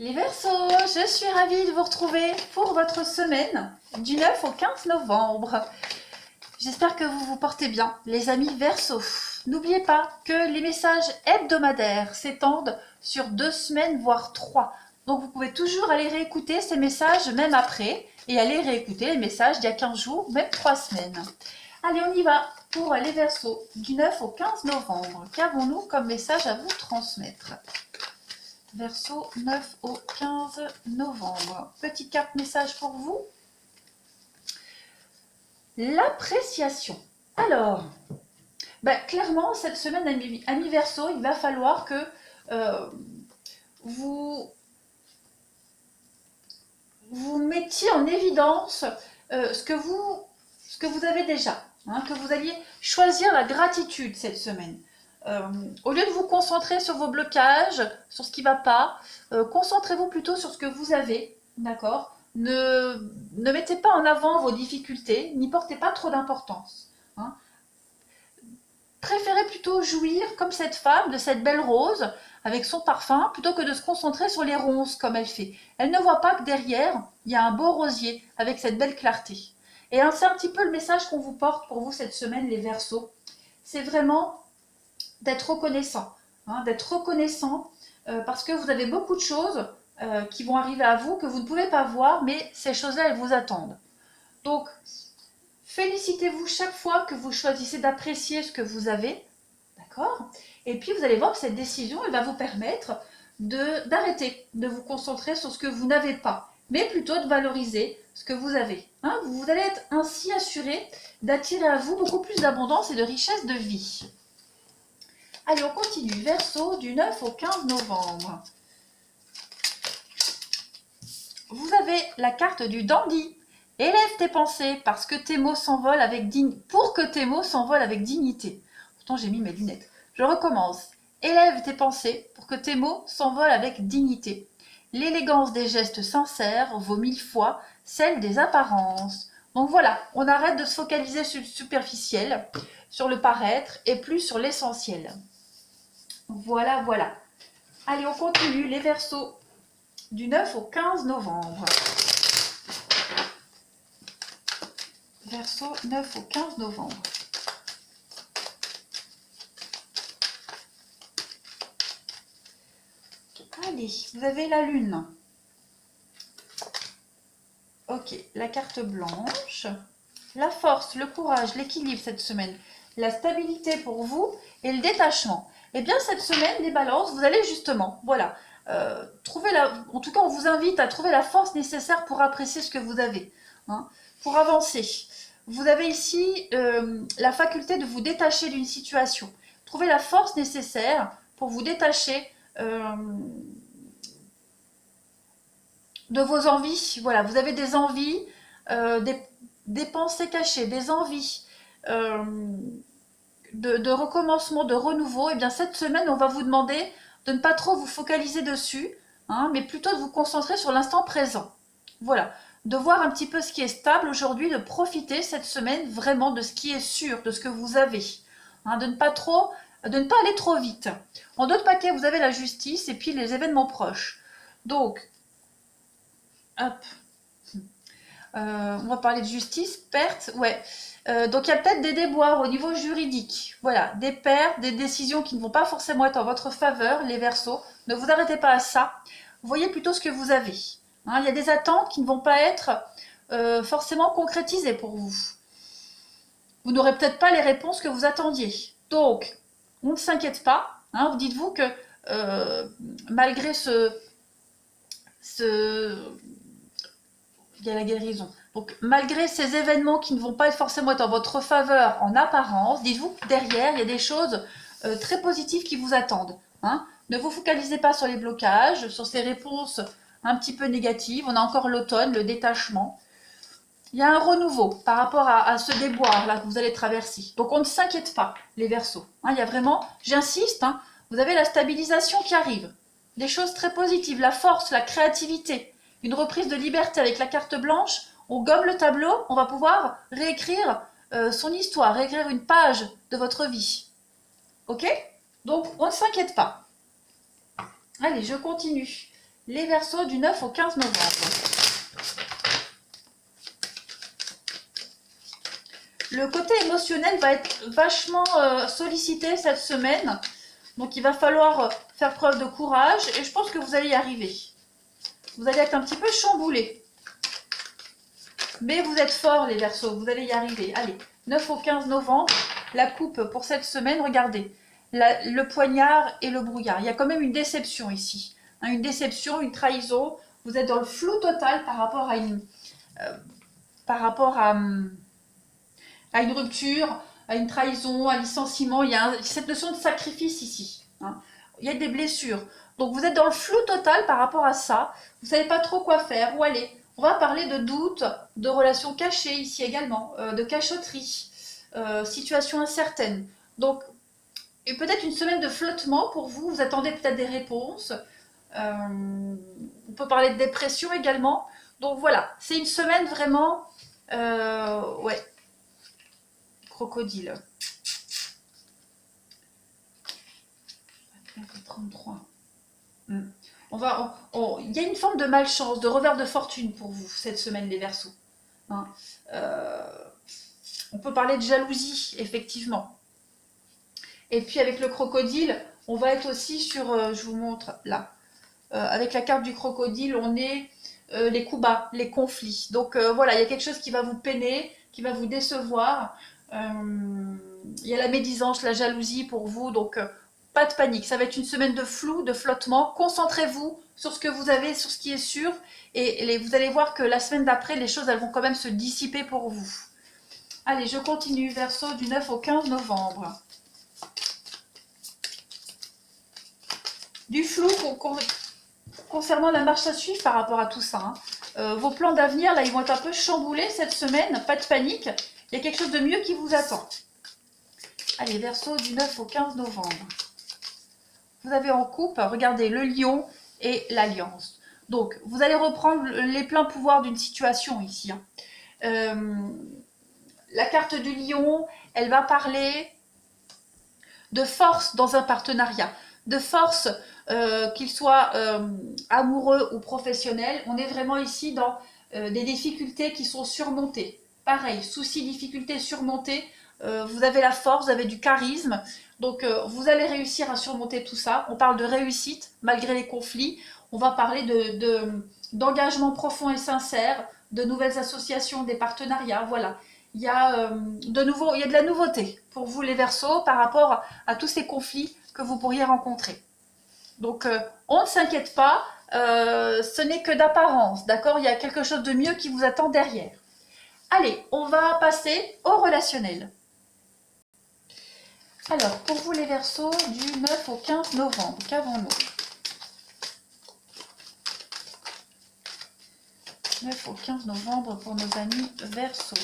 Les Verseaux, je suis ravie de vous retrouver pour votre semaine du 9 au 15 novembre. J'espère que vous vous portez bien, les amis Verseaux. N'oubliez pas que les messages hebdomadaires s'étendent sur 2 semaines, voire 3. Donc vous pouvez toujours aller réécouter ces messages même après et aller réécouter les messages d'il y a 15 jours, même 3 semaines. Allez, on y va pour les Verseaux du 9 au 15 novembre. Qu'avons-nous comme message à vous transmettre? Verseau 9 au 15 novembre. Petite carte message pour vous. L'appréciation. Alors, clairement, cette semaine, amis Verseau, il va falloir que vous mettiez en évidence ce que vous avez déjà. Que vous alliez choisir la gratitude cette semaine. Au lieu de vous concentrer sur vos blocages, sur ce qui ne va pas, concentrez-vous plutôt sur ce que vous avez, d'accord? Ne mettez pas en avant vos difficultés, n'y portez pas trop d'importance. Préférez plutôt jouir, comme cette femme, de cette belle rose, avec son parfum, plutôt que de se concentrer sur les ronces, comme elle fait. Elle ne voit pas que derrière, il y a un beau rosier, avec cette belle clarté. Et c'est un petit peu le message qu'on vous porte pour vous cette semaine, les Verseaux. C'est vraiment d'être reconnaissant, parce que vous avez beaucoup de choses qui vont arriver à vous que vous ne pouvez pas voir, mais ces choses-là, elles vous attendent. Donc, félicitez-vous chaque fois que vous choisissez d'apprécier ce que vous avez, d'accord? Et puis, vous allez voir que cette décision, elle va vous permettre d'arrêter de vous concentrer sur ce que vous n'avez pas, mais plutôt de valoriser ce que vous avez. Vous allez être ainsi assuré d'attirer à vous beaucoup plus d'abondance et de richesse de vie. Allez, on continue. Verseau du 9 au 15 novembre. Vous avez la carte du dandy. Élève tes pensées parce que tes mots s'envolent pour que tes mots s'envolent avec dignité. Pourtant, j'ai mis mes lunettes. Je recommence. Élève tes pensées pour que tes mots s'envolent avec dignité. L'élégance des gestes sincères vaut 1000 fois celle des apparences. Donc voilà, on arrête de se focaliser sur le superficiel, sur le paraître et plus sur l'essentiel. Voilà, voilà. Allez, on continue les Verseaux du 9 au 15 novembre. Verseau 9 au 15 novembre. Allez, vous avez la lune. Ok, la carte blanche. La force, le courage, l'équilibre cette semaine. La stabilité pour vous et le détachement. Eh bien, cette semaine, les balances, vous allez justement, voilà, en tout cas, on vous invite à trouver la force nécessaire pour apprécier ce que vous avez, pour avancer. Vous avez ici la faculté de vous détacher d'une situation. Trouvez la force nécessaire pour vous détacher de vos envies. Voilà, vous avez des envies, des pensées cachées, des envies de recommencement, de renouveau. Et bien cette semaine, on va vous demander de ne pas trop vous focaliser dessus, mais plutôt de vous concentrer sur l'instant présent. Voilà, de voir un petit peu ce qui est stable aujourd'hui, de profiter cette semaine vraiment de ce qui est sûr, de ce que vous avez, de ne pas aller trop vite. En d'autres paquets, vous avez la justice et puis les événements proches. Donc, hop, on va parler de justice, perte, ouais. Donc il y a peut-être des déboires au niveau juridique, voilà, des pertes, des décisions qui ne vont pas forcément être en votre faveur, les Verseaux. Ne vous arrêtez pas à ça, voyez plutôt ce que vous avez. Il y a des attentes qui ne vont pas être forcément concrétisées pour vous. Vous n'aurez peut-être pas les réponses que vous attendiez. Donc, on ne s'inquiète pas. Vous dites-vous que malgré il y a la guérison. Donc, malgré ces événements qui ne vont pas forcément être en votre faveur en apparence, dites-vous que derrière, il y a des choses très positives qui vous attendent. Ne vous focalisez pas sur les blocages, sur ces réponses un petit peu négatives. On a encore l'automne, le détachement. Il y a un renouveau par rapport à ce déboire-là que vous allez traverser. Donc, on ne s'inquiète pas, les Verseaux. Il y a vraiment, j'insiste, vous avez la stabilisation qui arrive. Des choses très positives, la force, la créativité. Une reprise de liberté avec la carte blanche, on gomme le tableau, on va pouvoir réécrire son histoire, réécrire une page de votre vie. Ok? Donc, on ne s'inquiète pas. Allez, je continue. Les Verseaux du 9 au 15 novembre. Le côté émotionnel va être vachement sollicité cette semaine. Donc il va falloir faire preuve de courage et je pense que vous allez y arriver. Vous allez être un petit peu chamboulé. Mais vous êtes forts les Verseaux, vous allez y arriver. Allez, 9 au 15 novembre, la coupe pour cette semaine, regardez. Le poignard et le brouillard. Il y a quand même une déception ici. Hein, une déception, une trahison. Vous êtes dans le flou total par rapport à une rupture, à une trahison, à un licenciement. Il y a cette notion de sacrifice ici. Hein. Il y a des blessures. Donc vous êtes dans le flou total par rapport à ça. Vous ne savez pas trop quoi faire, où aller. On va parler de doutes, de relations cachées ici également, de cachotterie, situation incertaine. Donc, et peut-être une semaine de flottement pour vous. Vous attendez peut-être des réponses. On peut parler de dépression également. Donc voilà, c'est une semaine vraiment... ouais. Crocodile. 33. Il y a une forme de malchance, de revers de fortune pour vous cette semaine, les Verseaux. Hein. On peut parler de jalousie, effectivement. Et puis avec le crocodile, on va être aussi sur, je vous montre là, avec la carte du crocodile, on est les coups bas, les conflits. Donc voilà, il y a quelque chose qui va vous peiner, qui va vous décevoir. Il y a la médisance, la jalousie pour vous, donc pas de panique. Ça va être une semaine de flou, de flottement. Concentrez-vous sur ce que vous avez, sur ce qui est sûr, et vous allez voir que la semaine d'après, les choses elles vont quand même se dissiper pour vous. Allez, je continue, Verseau du 9 au 15 novembre. Du flou concernant la marche à suivre par rapport à tout ça. Hein. Vos plans d'avenir, là, ils vont être un peu chamboulés cette semaine. Pas de panique. Il y a quelque chose de mieux qui vous attend. Allez, Verseau du 9 au 15 novembre. Vous avez en coupe, regardez, le lion et l'alliance. Donc, vous allez reprendre les pleins pouvoirs d'une situation ici. Hein. La carte du lion, elle va parler de force dans un partenariat. De force, qu'il soit amoureux ou professionnel. On est vraiment ici dans des difficultés qui sont surmontées. Pareil, soucis, difficultés surmontées. Vous avez la force, vous avez du charisme. Donc, vous allez réussir à surmonter tout ça. On parle de réussite malgré les conflits. On va parler d'engagement profond et sincère, de nouvelles associations, des partenariats. Voilà. Il y a de la nouveauté pour vous les Verseaux par rapport à tous ces conflits que vous pourriez rencontrer. Donc, on ne s'inquiète pas, ce n'est que d'apparence, d'accord? Il y a quelque chose de mieux qui vous attend derrière. Allez, on va passer au relationnel. Alors, pour vous les Verseaux, du 9 au 15 novembre, qu'avons-nous? 9 au 15 novembre pour nos amis Verseaux.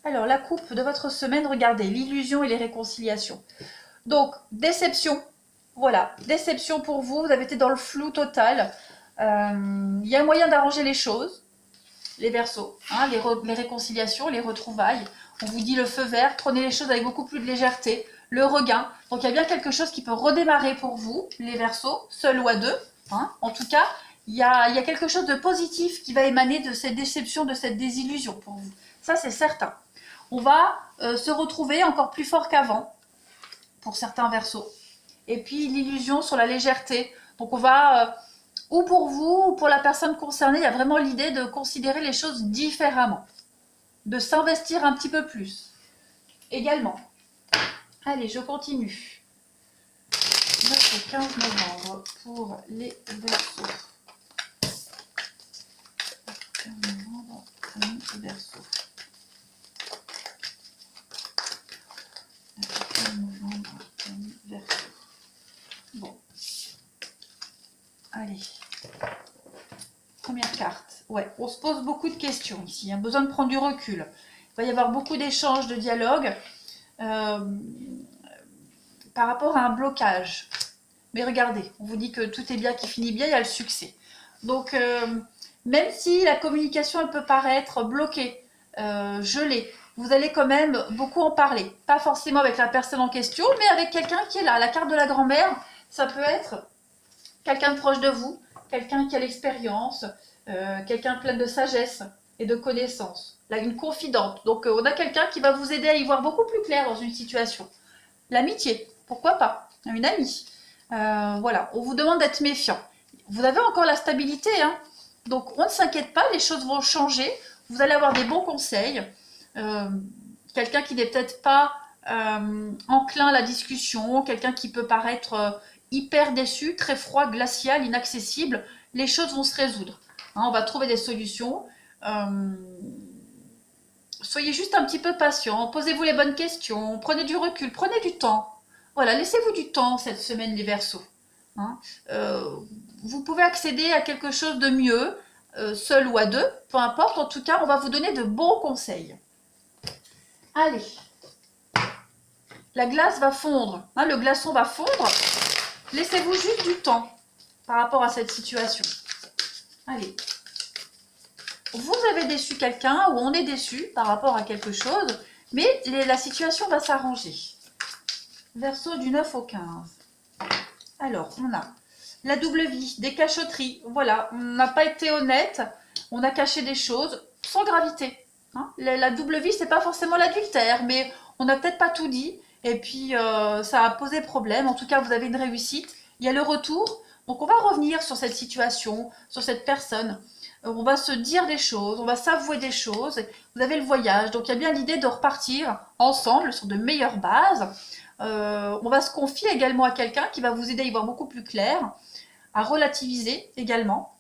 Alors, la coupe de votre semaine, regardez, l'illusion et les réconciliations. Donc, déception, voilà, déception pour vous, vous avez été dans le flou total. Il y a un moyen d'arranger les choses, les Verseaux, hein, les réconciliations, les retrouvailles. On vous dit le feu vert, prenez les choses avec beaucoup plus de légèreté, le regain. Donc, il y a bien quelque chose qui peut redémarrer pour vous, les Verseaux, seul ou à deux. Hein. En tout cas, il y a quelque chose de positif qui va émaner de cette déception, de cette désillusion pour vous. Ça, c'est certain. On va se retrouver encore plus fort qu'avant, pour certains Verseaux. Et puis l'illusion sur la légèreté. Donc on va, ou pour vous, ou pour la personne concernée, il y a vraiment l'idée de considérer les choses différemment. De s'investir un petit peu plus. Également. Allez, je continue. 9 au 15 novembre pour les Verseaux. 15 novembre, Verseaux. Bon. Allez. Première carte. Ouais, on se pose beaucoup de questions ici. Il y a besoin de prendre du recul. Il va y avoir beaucoup d'échanges, de dialogues par rapport à un blocage. Mais regardez, on vous dit que tout est bien, qui finit bien, il y a le succès. Donc, même si la communication, elle peut paraître bloquée, gelée, vous allez quand même beaucoup en parler. Pas forcément avec la personne en question, mais avec quelqu'un qui est là. La carte de la grand-mère, ça peut être quelqu'un de proche de vous, quelqu'un qui a l'expérience, quelqu'un plein de sagesse et de connaissances. Là, une confidente. Donc, on a quelqu'un qui va vous aider à y voir beaucoup plus clair dans une situation. L'amitié, pourquoi pas? Une amie. Voilà, on vous demande d'être méfiant. Vous avez encore la stabilité, hein? Donc, on ne s'inquiète pas, les choses vont changer. Vous allez avoir des bons conseils. Quelqu'un qui n'est peut-être pas enclin à la discussion, quelqu'un qui peut paraître hyper déçu, très froid, glacial, inaccessible, les choses vont se résoudre. Hein, on va trouver des solutions. Soyez juste un petit peu patient, posez-vous les bonnes questions, prenez du recul, prenez du temps. Voilà, laissez-vous du temps cette semaine, les Verseaux. Hein, vous pouvez accéder à quelque chose de mieux, seul ou à deux, peu importe. En tout cas, on va vous donner de bons conseils. Allez, la glace va fondre, hein, le glaçon va fondre. Laissez-vous juste du temps par rapport à cette situation. Allez. Vous avez déçu quelqu'un ou on est déçu par rapport à quelque chose, mais la situation va s'arranger. Verseau du 9 au 15. Alors, on a la double vie, des cachotteries. Voilà, on n'a pas été honnête, on a caché des choses sans gravité. Hein, la double vie, c'est pas forcément l'adultère, mais on n'a peut-être pas tout dit. Et puis, ça a posé problème. En tout cas, vous avez une réussite. Il y a le retour. Donc, on va revenir sur cette situation, sur cette personne. On va se dire des choses, on va s'avouer des choses. Vous avez le voyage. Donc, il y a bien l'idée de repartir ensemble sur de meilleures bases. On va se confier également à quelqu'un qui va vous aider à y voir beaucoup plus clair, à relativiser également.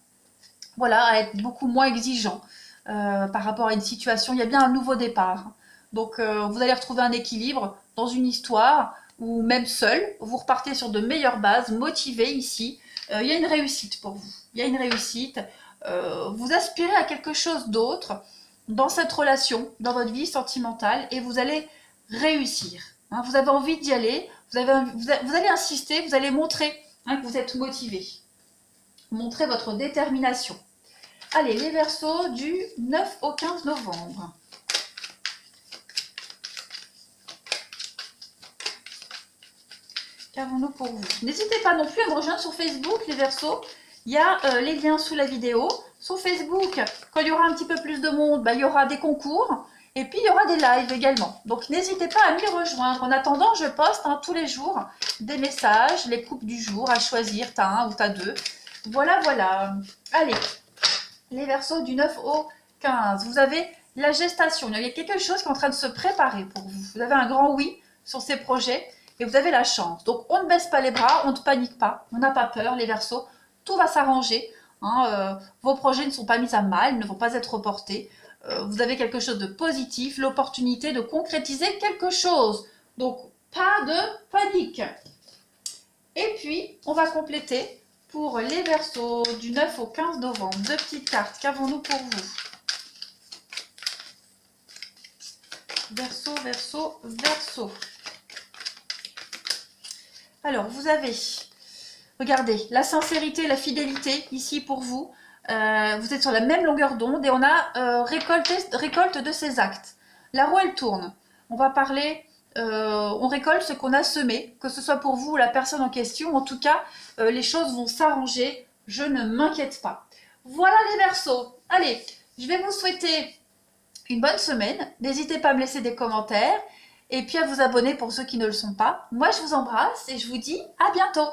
Voilà, à être beaucoup moins exigeant par rapport à une situation. Il y a bien un nouveau départ. Donc, vous allez retrouver un équilibre dans une histoire ou même seul. Vous repartez sur de meilleures bases, motivé ici. Il y a une réussite pour vous. Il y a une réussite. Vous aspirez à quelque chose d'autre dans cette relation, dans votre vie sentimentale, et vous allez réussir. Hein, vous avez envie d'y aller, vous allez insister, vous allez montrer hein, que vous êtes motivé. Montrez votre détermination. Allez, les Verseaux du 9 au 15 novembre. Qu'avons-nous pour vous? N'hésitez pas non plus à me rejoindre sur Facebook, les Verseaux. Il y a les liens sous la vidéo. Sur Facebook, quand il y aura un petit peu plus de monde, bah, il y aura des concours. Et puis, il y aura des lives également. Donc, n'hésitez pas à m'y rejoindre. En attendant, je poste hein, tous les jours des messages, les couples du jour à choisir. T'as un ou t'as deux. Voilà, voilà. Allez, les Verseaux du 9 au 15. Vous avez la gestation. Il y a quelque chose qui est en train de se préparer pour vous. Vous avez un grand oui sur ces projets et vous avez la chance. Donc, on ne baisse pas les bras, on ne panique pas. On n'a pas peur, les Verseaux. Tout va s'arranger. Hein, vos projets ne sont pas mis à mal, ne vont pas être reportés. Vous avez quelque chose de positif, l'opportunité de concrétiser quelque chose. Donc, pas de panique. Et puis, on va compléter pour les Verseaux du 9 au 15 novembre. Deux petites cartes. Qu'avons-nous pour vous? Verseau, Verseau, Verseau. Alors, vous avez... Regardez, la sincérité, la fidélité, ici pour vous. Vous êtes sur la même longueur d'onde et on a récolte de ces actes. La roue, elle tourne. On va parler, on récolte ce qu'on a semé, que ce soit pour vous ou la personne en question. En tout cas, les choses vont s'arranger. Je ne m'inquiète pas. Voilà les Verseaux. Allez, je vais vous souhaiter une bonne semaine. N'hésitez pas à me laisser des commentaires et puis à vous abonner pour ceux qui ne le sont pas. Moi, je vous embrasse et je vous dis à bientôt.